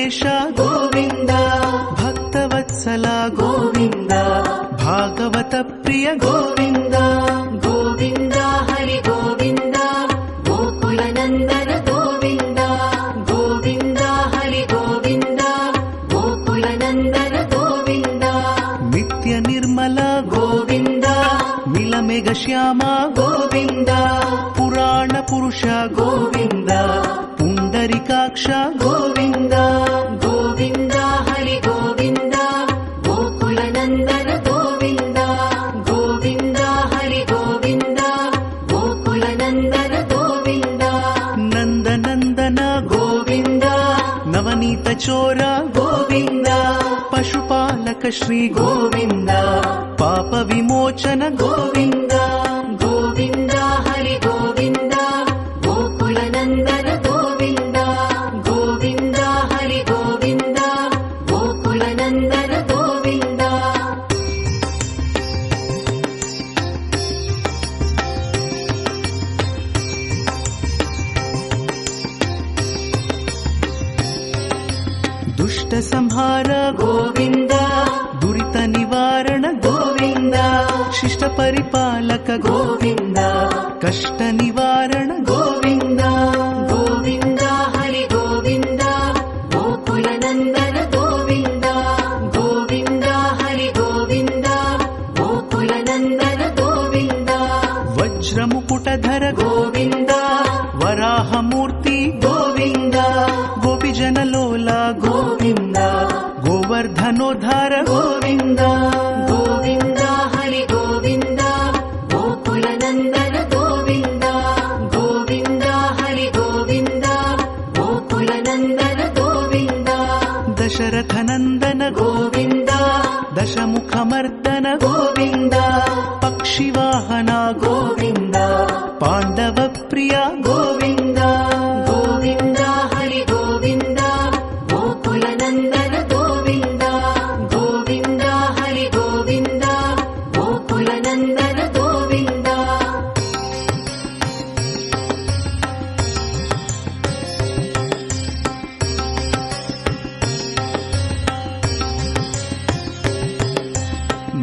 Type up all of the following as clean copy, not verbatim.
ವೆಂಕಟೇಶ ಗೋವಿಂದ, ಭಕ್ತವತ್ಸಲ ಗೋವಿಂದ, ಭಾಗವತ ಪ್ರಿಯ ಗೋವಿಂದ. ಗೋವಿಂದ ಹರಿ ಗೋವಿಂದ, ಗೋಕುಲ ನಂದನ ಗೋವಿಂದ. ಗೋವಿಂದ ಹರಿ ಗೋವಿಂದ, ಗೋಕುಲ ನಂದನ ಗೋವಿಂದ. ನಿತ್ಯ ನಿರ್ಮಲ ಗೋವಿಂದ, ನೀಲಮೇಘ ಶ್ಯಾಮ ಗೋವಿಂದ, ಪುರಾಣ ಪುರುಷ ಗೋವಿಂದ, ಪುಂಡರಿಕಾಕ್ಷ ಗೋವಿಂದ. ಗೋವಿಂದ ಹರಿ ಗೋವಿಂದ, ಗೋಕುಲ ನಂದನ ಗೋವಿಂದ. ಗೋವಿಂದ ಹರಿ ಗೋವಿಂದ, ಗೋಕುಲ ನಂದನ ಗೋವಿಂದ. ನಂದನಂದನ ಗೋವಿಂದ, ನವನೀತ ಚೋರ ಗೋವಿಂದ, ಪಶುಪಾಲಕ ಶ್ರೀ ಗೋವಿಂದ, ಪಾಪ ವಿಮೋಚನ ಗೋವಿಂದ. ಗೋವಿಂದ ಹರಿ ಗೋವಿಂದ, ಗೋಕುಲ ನಂದನ ಗೋವಿಂದ. ಗೋವಿಂದ ಹರಿ ಗೋವಿಂದ, ಗೋಕುಲ ನಂದನ ಗೋವಿಂದ. ದುಷ್ಟ ಸಂಹಾರ ಗೋವಿಂದ, ದುರಿತ ನಿವಾರಣ ಗೋವಿಂದ, ಶಿಷ್ಟ ಪರಿಪಾಲಕ ಗೋವಿಂದ, ಕಷ್ಟ ನಿವಾರಣ ಗೋವಿಂದ. ಗೋವಿಂದ ಹರಿ ಗೋವಿಂದ, ಗೋಕುಲ ನಂದನ ಗೋವಿಂದ. ಗೋವಿಂದ ಹರಿ ಗೋವಿಂದ, ಗೋಕುಲ ನಂದನ ಗೋವಿಂದ. ವಜ್ರ ಮುಕುಟಧರ ಗೋವಿಂದ, ವರಾಹ ಮೂರ್ತಿ ಗೋವಿಂದ, ಗೋಪಿಜನ ಲೋಲ ಗೋವಿಂದ, ಗೋವರ್ಧನೋದ್ಧಾರ ಗೋವಿಂದ. ಗೋವಿಂದ ಹರಿ ಗೋವಿಂದ, ಗೋಕುಲ ನಂದನ ಗೋವಿಂದ. ಗೋವಿಂದ ಹರಿ ಗೋವಿಂದ, ಗೋಕುಲ ನಂದನ ಗೋವಿಂದ. ದಶರಥ ನಂದನ ಗೋವಿಂದ, ದಶಮುಖ ಮರ್ದನ ಗೋವಿಂದ, ಪಕ್ಷಿವಾಹನ ಗೋವಿಂದ, ಪಾಂಡವ ಪ್ರಿಯ ಗೋವಿಂದ. ಗೋವಿಂದ ಹರಿ ಗೋವಿಂದ, ಗೋಕುಲ ನಂದನ ಗೋವಿಂದ. ಗೋವಿಂದ ಹರಿ ಗೋವಿಂದ, ಗೋಕುಲ ನಂದನ ಗೋವಿಂದ.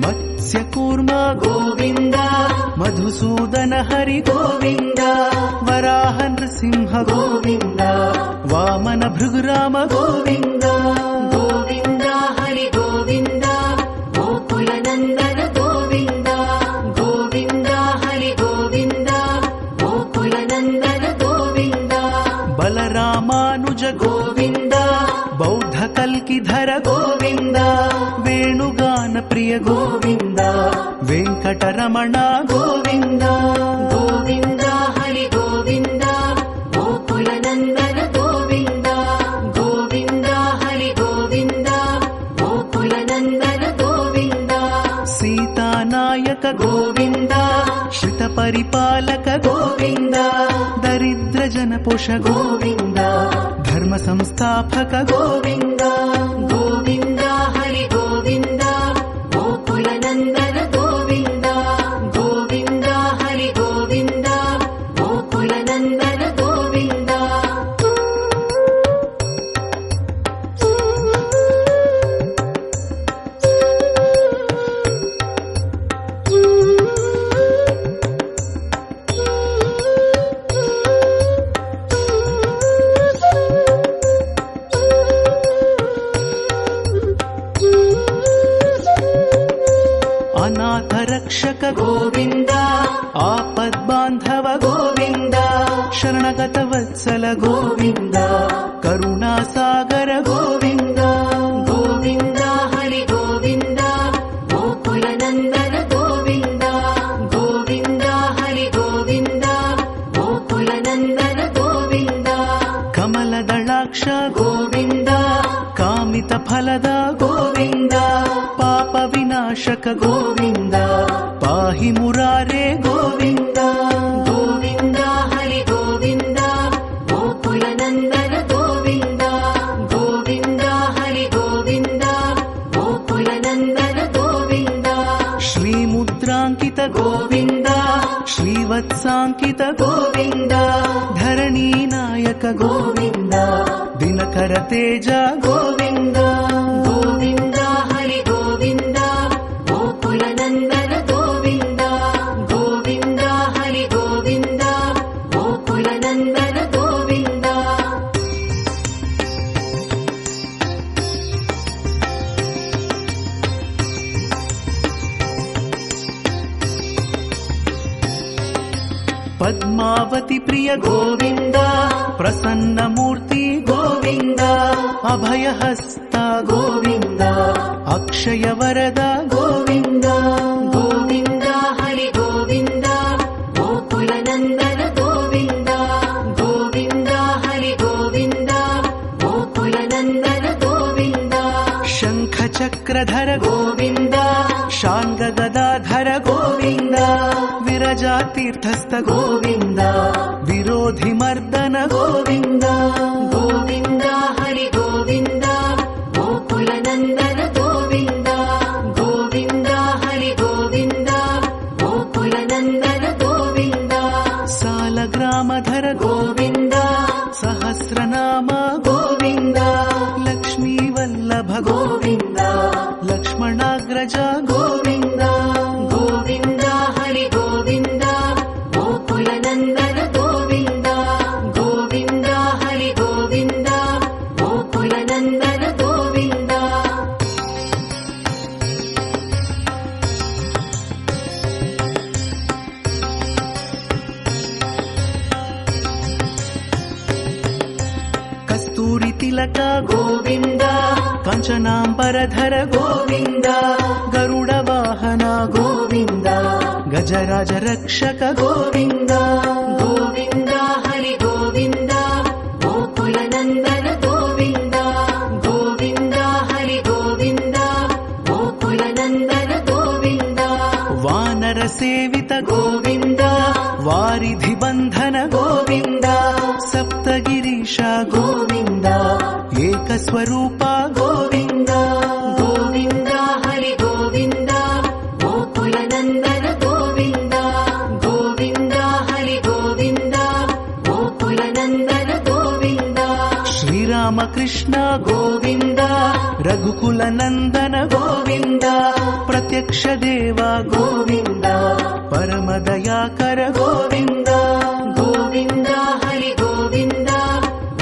ಮತ್ಸ್ಯ ಕೂರ್ಮ ಗೋವಿಂದ, ಮಧುಸೂದನ ಹರಿ ಗೋವಿಂದ, ವರಾಹ ನೃಸಿಂಹ ಗೋವಿಂದ, ವಾಮನ ಭೃಗುರಾಮ ಗೋವಿಂದ. ಗೋವಿಂದ ಹರಿ ಗೋವಿಂದ, ಗೋಕುಲ ನಂದನ ಗೋವಿಂದ. ಗೋವಿಂದ ಹರಿ ಗೋವಿಂದ, ಗೋಕುಲ ನಂದನ ಗೋವಿಂದ. ಬಲರಾಮಾನುಜ ಗೋವಿಂದ, ಬೌದ್ಧ ಕಲ್ಕಿಧರ ಗೋವಿಂದ, ವೇಣುಗಾನ ಪ್ರಿಯ ಗೋವಿಂದ, ವೆಂಕಟರಮಣ ಗೋವಿಂದ. ಗೋವಿಂದ ಹರಿ ಗೋವಿಂದ, ಗೋಕುಲ ನಂದನ ಗೋವಿಂದ. ಗೋವಿಂದ ಹರಿ ಗೋವಿಂದ, ಗೋಕುಲ ನಂದನ ಗೋವಿಂದ. ಸೀತಾನಾಯಕ ಗೋವಿಂದ, ಶ್ರಿತ ಪರಿಪಾಲಕ ಗೋವಿಂದ, ದರಿದ್ರ ಜನಪೋಷ ಗೋವಿಂದ, ಧರ್ಮ ಸಂಸ್ಥಾಪಕ ಗೋವಿಂದ. ಗೋವಿಂದ ಹರಿ ಗೋವಿಂದ, ಗೋಕುಲ ನಂದನ ಗೋವಿಂದ. ಗೋವಿಂದ ಹರಿ ಗೋವಿಂದ, ಗೋಕುಲ ನಂದನ ಗೋವಿಂದ. ಅನಾಥ ರಕ್ಷಕ ಗೋವಿಂದ, ಆಪದ್ಬಾಂಧವ ಗೋವಿಂದ, ಶರಣಗತ ವತ್ಸಲ ಗೋವಿಂದ, ಕರುಣಾಸಾಗರ ಗೋವಿಂದ. ಗೋವಿಂದ ಹರಿ ಗೋವಿಂದ, ಗೋಕುಲ ನಂದನ ಗೋವಿಂದ. ಗೋವಿಂದ ಹರಿ ಗೋವಿಂದ, ಗೋಕುಲ ನಂದನ ಗೋವಿಂದ. ಕಮಲದಳಾಕ್ಷ ಗೋವಿಂದ, ಕಾಮಿತ ಫಲದ ಗೋವಿಂದ, ಪಾಪ ವಿನಾಶಕ ಗೋವಿಂದ, ಪಾಹಿ ಮುರಾರೇ ಗೋವಿಂದ. ಗೋವಿಂದ ಹರಿ ಗೋವಿಂದ, ಗೋಕುಲ ನಂದನ ಗೋವಿಂದ. ಗೋವಿಂದ ಹರಿ ಗೋವಿಂದ, ಗೋಕುಲ ನಂದನ ಗೋವಿಂದ. ಶ್ರೀ ಮುದ್ರಾಂಕಿತ ಗೋವಿಂದ, ಶ್ರೀ ಶ್ರೀವತ್ಸಾಂಕಿತ ಗೋವಿಂದ ಧರಣಿ ನಾಯಕ ಗೋವಿಂದ ದಿನಕರ ತೇಜ ಗೋವಿಂದ ಗೋವಿಂದ ಹರಿ ಗೋವಿಂದ ಗೋಕುಲ ನಂದನ ಗೋವಿಂದ ಗೋವಿಂದ ಹರಿ ಗೋವಿಂದ ಗೋಕುಲ ನಂದನ ಗೋವಿಂದ ಪದ್ಮಾವತಿ ಪ್ರಿಯ ಗೋವಿಂದ ಪ್ರಸನ್ನ ಮೂರ್ತಿ ಗೋವಿಂದ ಅಭಯಹಸ್ತ ಗೋವಿಂದ ಅಕ್ಷಯ ವರದ ಗೋವಿಂದ ಗೋವಿಂದ ಹರಿ ಗೋವಿಂದ ಗೋಕುಲ ನಂದನ ಗೋವಿಂದ ಗೋವಿಂದ ಹರಿ ಗೋವಿಂದ ಗೋಕುಲ ನಂದನ ಗೋವಿಂದ ಶಂಖ ಚಕ್ರಧರ ಗೋವಿಂದ ಶಾಂಗ ಗದಾಧರ ಗೋವಿಂದ ವಿರಜಾ ತೀರ್ಥಸ್ಥ ಗೋವಿಂದ ವಿರೋಧಿ ಮರ್ದನ ಗೋವಿಂದ ಗೋವಿಂದ ಹರಿ ಗೋವಿಂದ ಗೋಕುಲ ನಂದನ ಗೋವಿಂದ ಗೋವಿಂದ ಹರಿ ಗೋವಿಂದ ಗೋಕುಲ ನಂದನ ಗೋವಿಂದ ಸಾಲಗ್ರಾಮಧರ ಗೋವಿಂದ ಸಹಸ್ರನಾಮ ಗೋವಿಂದ ಲಕ್ಷ್ಮೀ ವಲ್ಲಭ ಗೋವಿಂದ ಲಕ್ಷ್ಮಣಾಗ್ರಜ ಗೋವಿಂದ ಗೋವಿಂದ ಹರಿ ಗೋವಿಂದ ಗೋಕುಲ ನಂದನ ಗೋವಿಂದ ಗೋವಿಂದ ಹರಿ ಗೋವಿಂದ ಗೋಕುಲ ನಂದನ ಗೋವಿಂದ ಕಸ್ತೂರಿ ತಿಲಕ ಗೋವಿಂದ ಕಾಂಚನಾಂಬರಧರ ಗೋವಿಂದ ಗರುಡ ವಾಹನ ಗೋವಿಂದ ಗಜರಾಜ ರಕ್ಷಕ ಗೋವಿಂದ ಗೋವಿಂದ ಹರಿ ಗೋವಿಂದ ಗೋಕುಲ ನಂದನ ಗೋವಿಂದ ಗೋವಿಂದ ಹರಿ ಗೋವಿಂದ ಗೋಕುಲ ನಂದನ ಗೋವಿಂದ ವಾನರ ಸೇವಿತ ಗೋವಿಂದ ವಾರಿಧಿ ಬಂಧನ ಗೋವಿಂದ ಸಪ್ತಗಿರೀಶ ಗೋವಿಂದ ಏಕಸ್ವರೂಪ ಗೋವಿಂದ ಗೋವಿಂದ ಹರಿ ಗೋವಿಂದ ಗೋಕುಲ ನಂದನ ಗೋವಿಂದ ಗೋವಿಂದ ಹರಿ ಗೋವಿಂದ ಗೋಕುಲ ನಂದನ ಗೋವಿಂದ ಶ್ರೀರಾಮಕೃಷ್ಣ ಗೋವಿಂದ ರಘುಕುಲ ನಂದನ ಗೋವಿಂದ ಪ್ರತ್ಯಕ್ಷ ದೇವ ಗೋವಿಂದ ಪರಮ ದಯಾಕರ ಗೋವಿಂದ ಗೋವಿಂದ ಹರಿ ಗೋವಿಂದ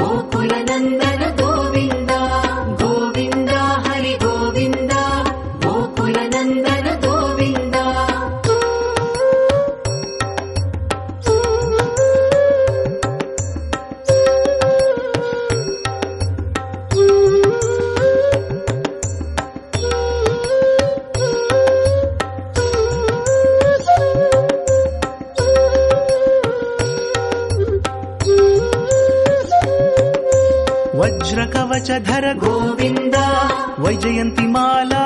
ಗೋಕುಲ ನಂದನ ಗೋವಿಂದ ಗೋವಿಂದ ಹರಿ ಗೋವಿಂದ ಗೋಕುಲ ನಂದನ ಗೋವಿಂದ ವಜ್ರ ಕವಚಧರ ಗೋವಿಂದ ವೈಜಯಂತಿ ಮಾಲಾ